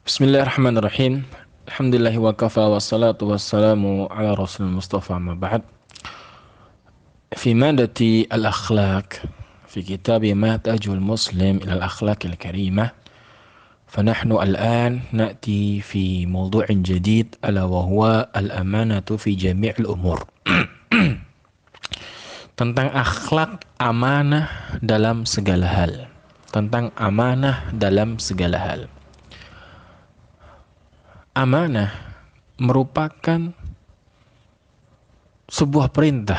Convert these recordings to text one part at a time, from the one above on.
Bismillahirrahmanirrahim. Alhamdulillahi wa kafa wassalatu wassalamu ala rasul mustafa ma ba'd. Fi madati al-akhlaq fi kitab Mahtajul Muslim ila al-akhlaq al-karimah. فنحن الآن نأتي في موضوع جديد ألا وهو الأمانة في جميع الأمور. Tentang akhlak amanah dalam segala hal. Tentang amanah dalam segala hal. Amanah merupakan sebuah perintah,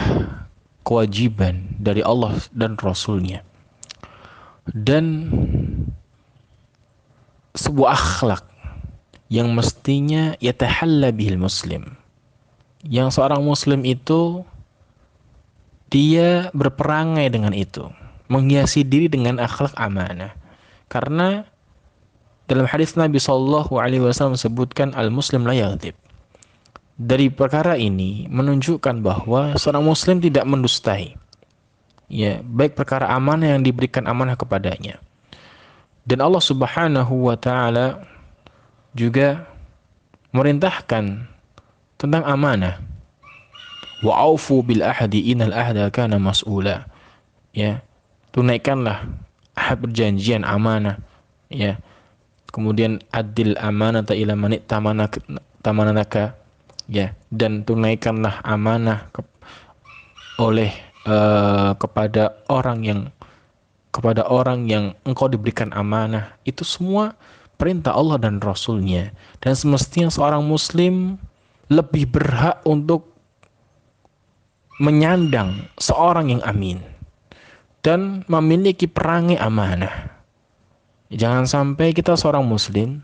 kewajiban dari Allah dan Rasul-Nya, dan sebuah akhlak yang mestinya yatahalla bihil muslim, yang seorang muslim itu dia berperangai dengan itu, menghiasi diri dengan akhlak amanah. Karena dalam hadis Nabi Shallallahu Alaihi Wasallam sebutkan al-muslim la yaghdib. Dari perkara ini menunjukkan bahwa seorang muslim tidak mendustai, ya, baik perkara amanah yang diberikan amanah kepadanya. Dan Allah Subhanahu wa taala juga merintahkan tentang amanah. Wa aufu bil ahdi innal ahda kana mas'ula. Ya, tunaikanlah ahad perjanjian amanah, ya. Kemudian adil amanata ila man tamanaka, ya, dan tunaikanlah amanah oleh kepada orang yang engkau diberikan amanah. Itu semua perintah Allah dan Rasul-Nya, dan semestinya seorang muslim lebih berhak untuk menyandang seorang yang amin dan memiliki perangai amanah. Jangan sampai kita seorang muslim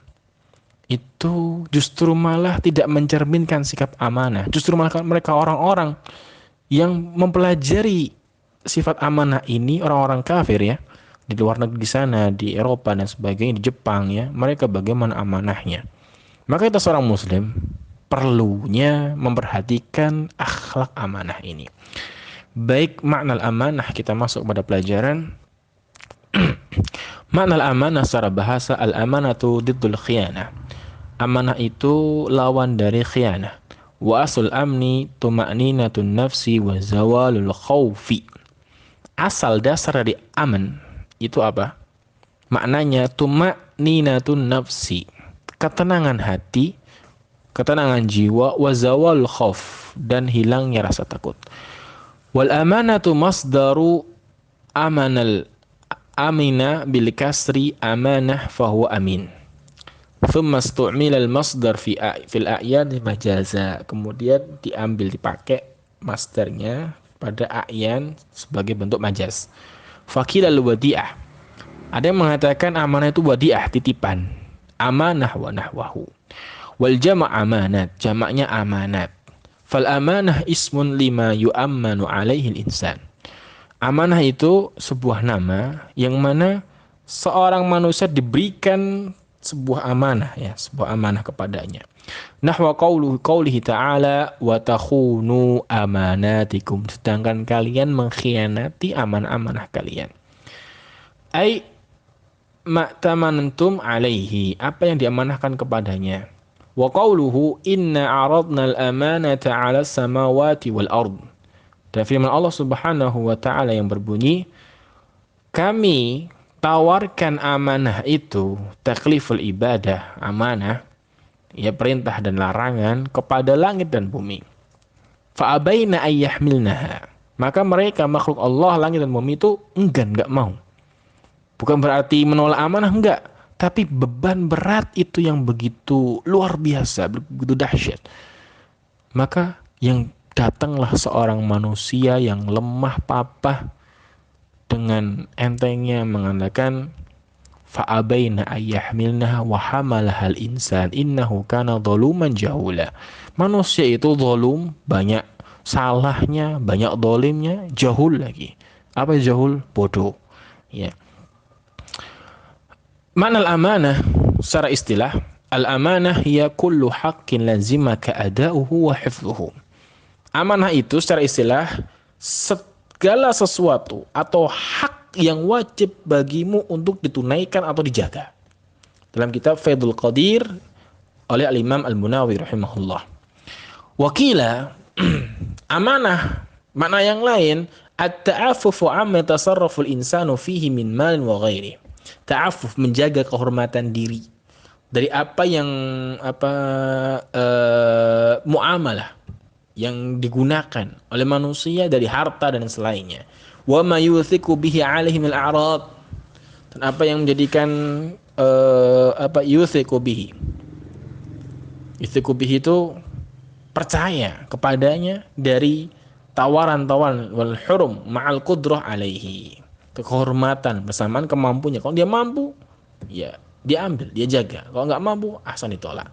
itu justru malah tidak mencerminkan sikap amanah. Justru malah mereka orang-orang yang mempelajari sifat amanah ini, orang-orang kafir, ya, di luar negeri sana, di Eropa dan sebagainya, di Jepang, ya, mereka bagaimana amanahnya. Maka kita seorang muslim perlunya memperhatikan akhlak amanah ini. Baik, makna amanah, kita masuk pada pelajaran. Makna amanah secara bahasa, al-amanatu diddul khiyanah. Amanah itu lawan dari khiyanah. Wa asul amni tuma'ninatun nafsi wa zawalul khawfi. Asal dasar dari aman itu apa? Maknanya tuma'ninatun nafsi, ketenangan hati, ketenangan jiwa, wa zawalul khawf, dan hilangnya rasa takut. Wal amanatu masdaru amanal amina bil kasri amanah fahuwa amin. Thumma istu'mila al-masdar fil a'yan majaza. Kemudian dipakai masdarnya pada a'yan sebagai bentuk majaz. Faqila al-wadi'ah. Ada yang mengatakan amanah itu wadi'ah, titipan. Amanah wa nahwahu. Wal jama' amanat, jamaknya amanat. Fal amanah ismun lima yu'ammanu alaihi al-insan. Amanah itu sebuah nama yang mana seorang manusia diberikan sebuah amanah, ya, sebuah amanah kepadanya. Nahwa qaulihi ta'ala wa takhunu amanatikum, sedangkan kalian mengkhianati amanah-amanah kalian. Ai ma'tamanantum alaihi, apa yang diamanahkan kepadanya. Wa qauluhu inna aradna al-amanata 'ala samawati wal ard. Dan firman Allah Subhanahu wa taala yang berbunyi, kami tawarkan amanah itu, takliful ibadah, amanah, ya, perintah dan larangan, kepada langit dan bumi. Fa'abaina ayyahmilnaha. Maka mereka, makhluk Allah, langit dan bumi itu enggan, enggak mau. Bukan berarti menolak amanah, enggak. Tapi beban berat itu yang begitu luar biasa, begitu dahsyat. Maka yang datanglah seorang manusia yang lemah papah dengan entengnya mengatakan fa'abaina ayyahmilnaha wa hamalahal insan innahu kana zaluman jahula. Manusia itu zalum, banyak salahnya, banyak zalimnya, jahul lagi. Apa jahul? Bodoh, ya. Makna al-amanah secara istilah, al-amanah hiya kullu haqqin lazimaka ada'uhu wa hifdhuhu. Amanah itu secara istilah segala sesuatu atau hak yang wajib bagimu untuk ditunaikan atau dijaga. dalam kitab Faidul Qadir oleh Al-Imam Al-Munawi rahimahullah. Wakila amanah makna yang lain at-ta'affufu amma tasarraful insanu fihi min malin wa ghairi. Ta'affuf menjaga kehormatan diri dari apa yang muamalah yang digunakan oleh manusia dari harta dan selainnya. Wa ma yuthiqu bihi alaihi min al-a'rad, dan apa yang menjadikan yuthiqu bihi. Yuthiqu bihi itu percaya kepadanya dari tawaran-tawaran wal hurum ma'al qudrah alaihi. Kehormatan bersamaan kemampuannya. Kalau dia mampu, ya dia ambil, dia jaga. Kalau nggak mampu, ahsan ditolak.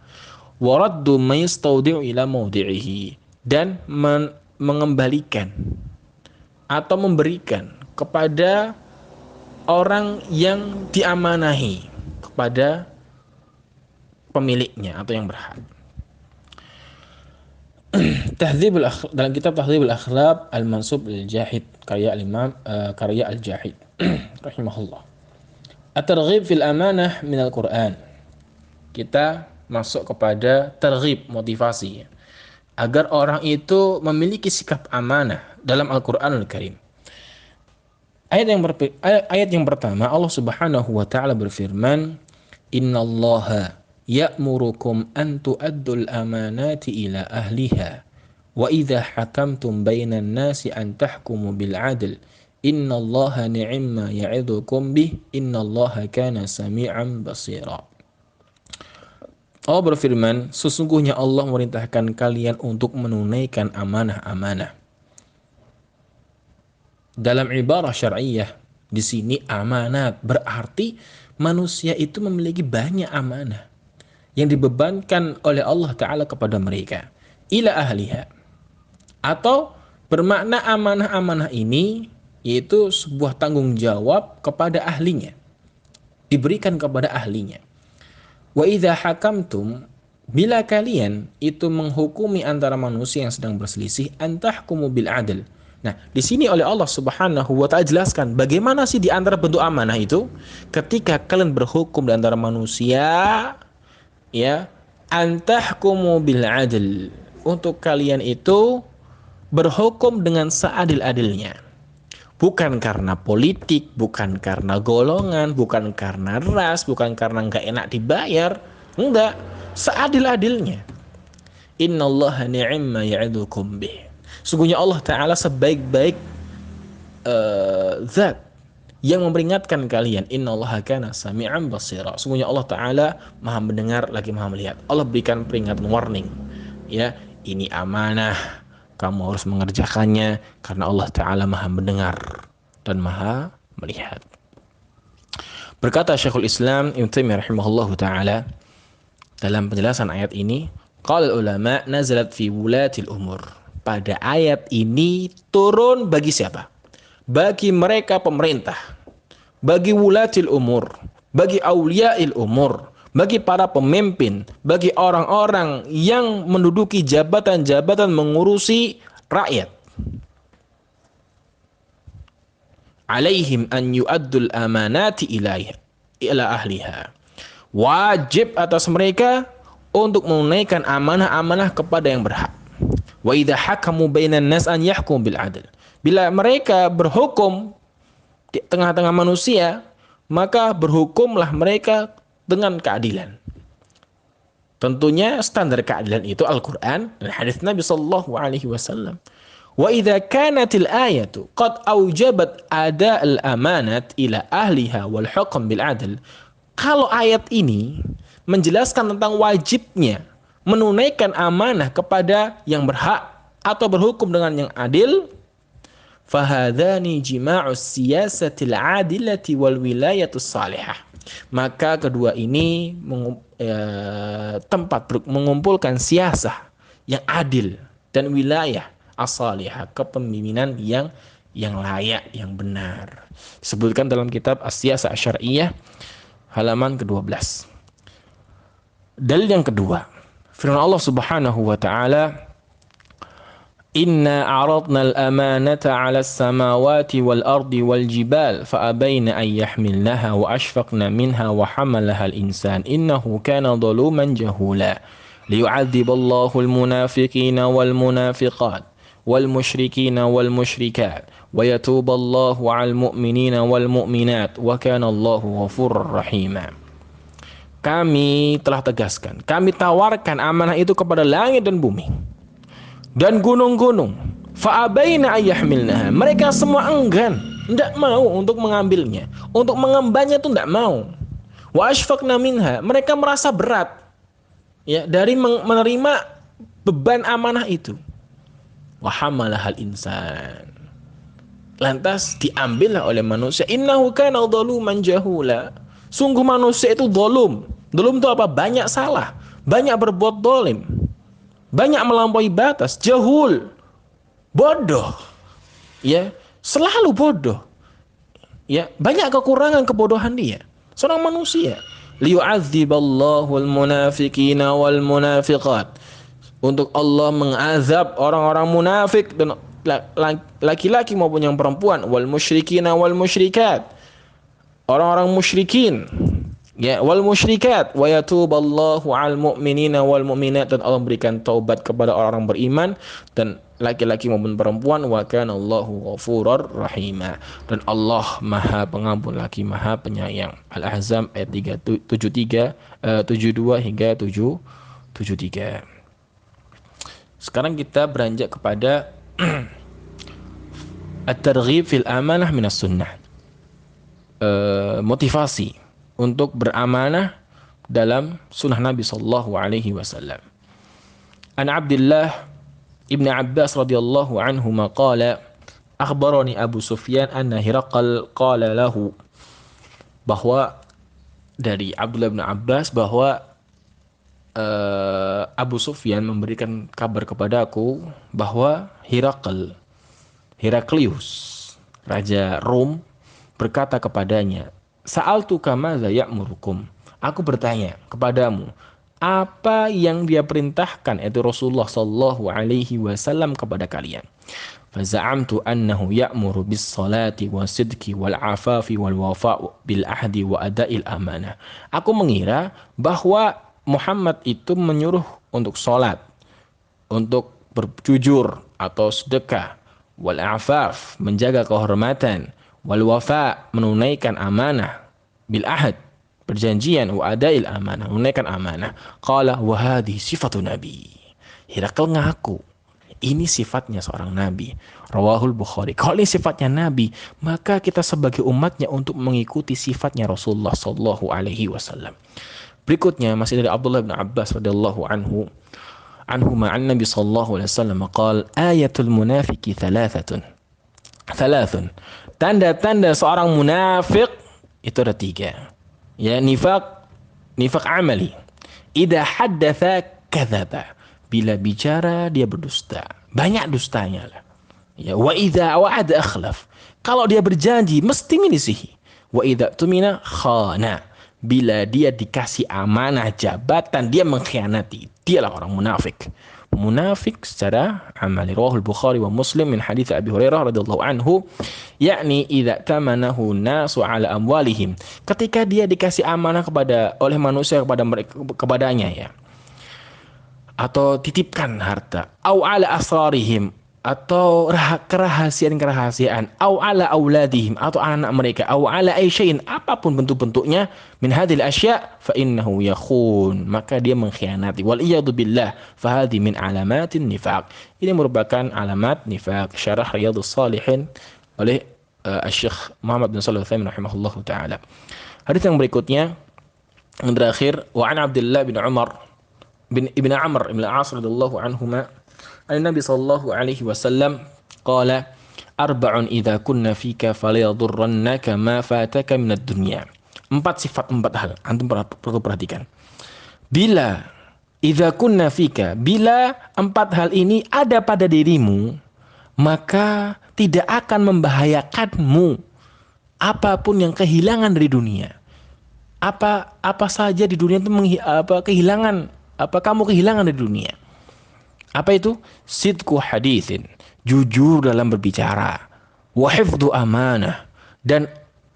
Waraddu mayastaudi'u ila mawdi'ihi, dan mengembalikan atau memberikan kepada orang yang diamanahi, kepada pemiliknya atau yang berhak. Dalam kitab Tahdzibul Akhlaq Al-Mansub Al-Jahid karya Al-Jahid rahimahullah. At-targhib fil amanah min al-Qur'an. Kita masuk kepada targhib, motivasi agar orang itu memiliki sikap amanah dalam Al-Qur'anul Karim. Ayat yang pertama, Allah Subhanahu wa taala berfirman, "Innallaha ya'murukum an tu'addul amanati ila ahliha wa idza hakamtum bainan nasi an tahkumu bil 'adl innallaha ni'ma ya'idukum bih innallaha kana sami'an basira." Allah berfirman, sesungguhnya Allah memerintahkan kalian untuk menunaikan amanah-amanah. Dalam ibarah syar'iyyah, di sini amanat berarti manusia itu memiliki banyak amanah yang dibebankan oleh Allah Ta'ala kepada mereka. Ila ahliha. Atau bermakna amanah-amanah ini yaitu sebuah tanggung jawab kepada ahlinya. Diberikan kepada ahlinya. Wa idza hakamtum, bila kalian itu menghukumi antara manusia yang sedang berselisih, antahkumu bil adl. Nah, di sini oleh Allah Subhanahu wa taala jelaskan bagaimana sih di antara bentuk amanah itu ketika kalian berhukum di antara manusia, ya, antahkumu bil adl. Untuk kalian itu berhukum dengan seadil-adilnya. Bukan karena politik, bukan karena golongan, bukan karena ras, bukan karena nggak enak dibayar. Enggak, seadil-adilnya. Innallaha ni'ma ya'idukum bih. Sungguhnya Allah Ta'ala sebaik-baik zat yang memperingatkan kalian. Innallaha kana sami'an basira. Sungguhnya Allah Ta'ala maha mendengar lagi maha melihat. Allah berikan peringatan, warning. Ya, ini amanah. Kamu harus mengerjakannya karena Allah Ta'ala maha mendengar dan maha melihat. Berkata Syekhul Islam Ibnu Taimiyah rahimahullahu ta'ala dalam penjelasan ayat ini, qala ulama nazalat fi wulatil umur. Pada ayat ini turun bagi siapa? Bagi mereka pemerintah, bagi wulatil umur, bagi auliyail umur, bagi para pemimpin, bagi orang-orang yang menduduki jabatan-jabatan mengurusi rakyat. Alaihim an yu'addul amanati ila ahliha. Wajib atas mereka untuk menunaikan amanah-amanah kepada yang berhak. Wa idza hakamu bainan nas an yahkum bil adl. Bila mereka berhukum di tengah-tengah manusia, maka berhukumlah mereka dengan keadilan. Tentunya standar keadilan itu Al-Quran dan hadis Nabi sallallahu alaihi wasallam. Wa idza kanatil ayatu qad aujabat ada'al amanat ila ahliha wal hukm bil adl. Kalau ayat ini menjelaskan tentang wajibnya menunaikan amanah kepada yang berhak atau berhukum dengan yang adil, fahadhani jima'us siyasatil adilati wal wilayatus salihah. Maka kedua ini mengumpulkan siasah yang adil dan wilayah as-salihah, kepemimpinan yang layak, yang benar. Disebutkan dalam kitab As-Siyasah Asy-Syar'iyyah halaman ke-12. Dalil yang kedua, firman Allah Subhanahu wa taala, Inna aradna al-amanata 'ala as-samawati wal-ardi wal-jibal fa'abayna an yahmilnaha wa ashfaqna minha wa hamalaha al-insan innahu kana zaluman jahula liyu'adziballahu al-munafiqina wal-munafiqat wal-musyrikina wal-musyrikat wa yatuballahu 'alal mu'minina wal-mu'minat wa kana Allahu ghafurur rahima. Kami telah tegaskan, kami tawarkan amanah itu kepada langit dan bumi dan gunung-gunung. Fa'abaina ayyahmilnaha. Mereka semua enggan, tidak mau untuk mengambilnya, untuk mengembannya itu tidak mau. Wa ashfaqna minha. Mereka merasa berat ya dari menerima beban amanah itu. Wa hamalahal insan. Lantas diambillah oleh manusia. Innahu kana zaluman jahula. Sungguh manusia itu zalim. Zalim itu apa? Banyak salah, banyak berbuat zalim, banyak melampaui batas, jahul, bodoh, ya, selalu bodoh, ya, banyak kekurangan kebodohan dia, seorang manusia. Liyu'adziballahu al-munafiqina wal munafiqat, untuk Allah mengazab orang-orang munafik dan laki-laki maupun yang perempuan, wal musyrikina wal musyrikat, orang-orang musyrikin, ya, wal musyrikat, wa yatuballahu 'alal mu'minina wal mu'minat, dan Allah berikan taubat kepada orang-orang beriman dan laki-laki maupun perempuan, wa kana Allahu ghafurur rahima, dan Allah Maha Pengampun lagi Maha Penyayang. Al-Ahzab ayat 72 hingga 73. Sekarang kita beranjak kepada at-targhib fil amanah minas sunnah. Motivasi untuk beramanah dalam sunnah Nabi sallallahu alaihi wasallam. An Abdullah ibn Abbas radhiyallahu anhu qala akhbarani Abu Sufyan anna Hiraqal qala lahu, bahwa dari Abdullah bin Abbas bahwa Abu Sufyan memberikan kabar kepadaku bahwa Heraklius, raja Rom, berkata kepadanya, Sa'altuka madza ya'murukum. Aku bertanya kepadamu, apa yang dia perintahkan itu Rasulullah sallallahu alaihi wasallam kepada kalian? Faza'amtu annahu ya'muru bis salati wasidqi wal afafi wal wafa' bil ahdi wa ada'il amanah. Aku mengira bahwa Muhammad itu menyuruh untuk salat, untuk berjujur atau sedekah, wal afaf, menjaga kehormatan, wal wafa, menunaikan amanah, bil ahad, perjanjian, wa adail amanah, menunaikan amanah. Qala wa hadhi sifatu nabi. Herakl ngaku ini sifatnya seorang nabi. Rawahul Bukhari. Kalau ini sifatnya nabi, maka kita sebagai umatnya untuk mengikuti sifatnya Rasulullah sallallahu alaihi wasallam. Berikutnya masih dari Abdullah bin Abbas radhiyallahu anhu ma'an Nabi sallallahu alaihi wasallam qala ayatul munafiqi thalathun. Tanda-tanda seorang munafik itu ada 3. Ya, nifaq amali. Idza haddatsa kadzaba. Bila bicara dia berdusta. Banyak dustanya lah. Ya, wa idza wa'ada akhlaf. Kalau dia berjanji mesti milisihi. Wa idza tumina khana. Bila dia dikasih amanah jabatan dia mengkhianati. Dialah orang munafik. Munafik secara amali. Rawahul Bukhari wa Muslim min hadits Abi Hurairah radhiyallahu anhu, yakni idza tamanahu nasu ala amwalihim, ketika dia dikasih amanah oleh manusia kepadanya ya, atau titipkan harta, au ala asrarihim, atau kerahasiaan, au ala auladihim, atau anak mereka, au ala aysyain, apapun bentuk-bentuknya min hadhil asya, fa innahu yakhun, maka dia mengkhianati. Wal iyadu billah, fa hadhi min alamatin nifaq. Ini merupakan alamat nifaq. Syarah Riyadhus Shalihin oleh Syekh Muhammad bin Shalih Al-Utsaimin rahimahullahu taala. Hadis yang berikutnya yang terakhir, wa an Abdullah bin Umar bin Ibn Amr ibn al-As radhiyallahu anhuma Nabi sallallahu alaihi wasallam qala arba'un idza kunna fika falyadurrannaka ma fataka minad dunya. 4 sifat, 4 hal antum perlu perhatikan. Bila idza kunna fika, bila 4 hal ini ada pada dirimu, maka tidak akan membahayakanmu apapun yang kehilangan dari dunia. Apa saja di dunia itu kehilangan, kamu kehilangan dari dunia. Apa itu? Sidku hadithin, jujur dalam berbicara. Wa hifdhu amanah, dan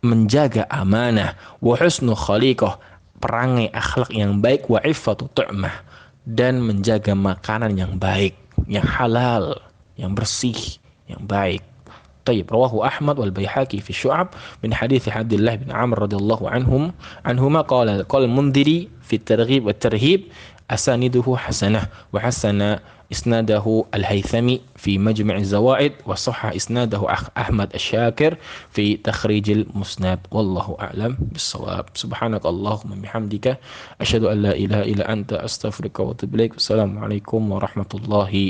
menjaga amanah. Wa husnu khaliqah, perangai akhlak yang baik. Wa iffatu tu'mah, dan menjaga makanan yang baik, yang halal, yang bersih, yang baik. طيب رواه أحمد والبيحقي في الشعب من حديث عبد الله بن عمرو رضي الله عنهما قال المنذري في الترغيب والترهيب أسانيده حسنة وحسن إسناده الهيثمي في مجمع الزوائد وصح إسناده أحمد الشاكر في تخريج المسند والله أعلم بالصواب سبحانك اللهم وبحمدك أشهد أن لا إله إلا أنت أستغفرك وأتوب إليك السلام عليكم ورحمة الله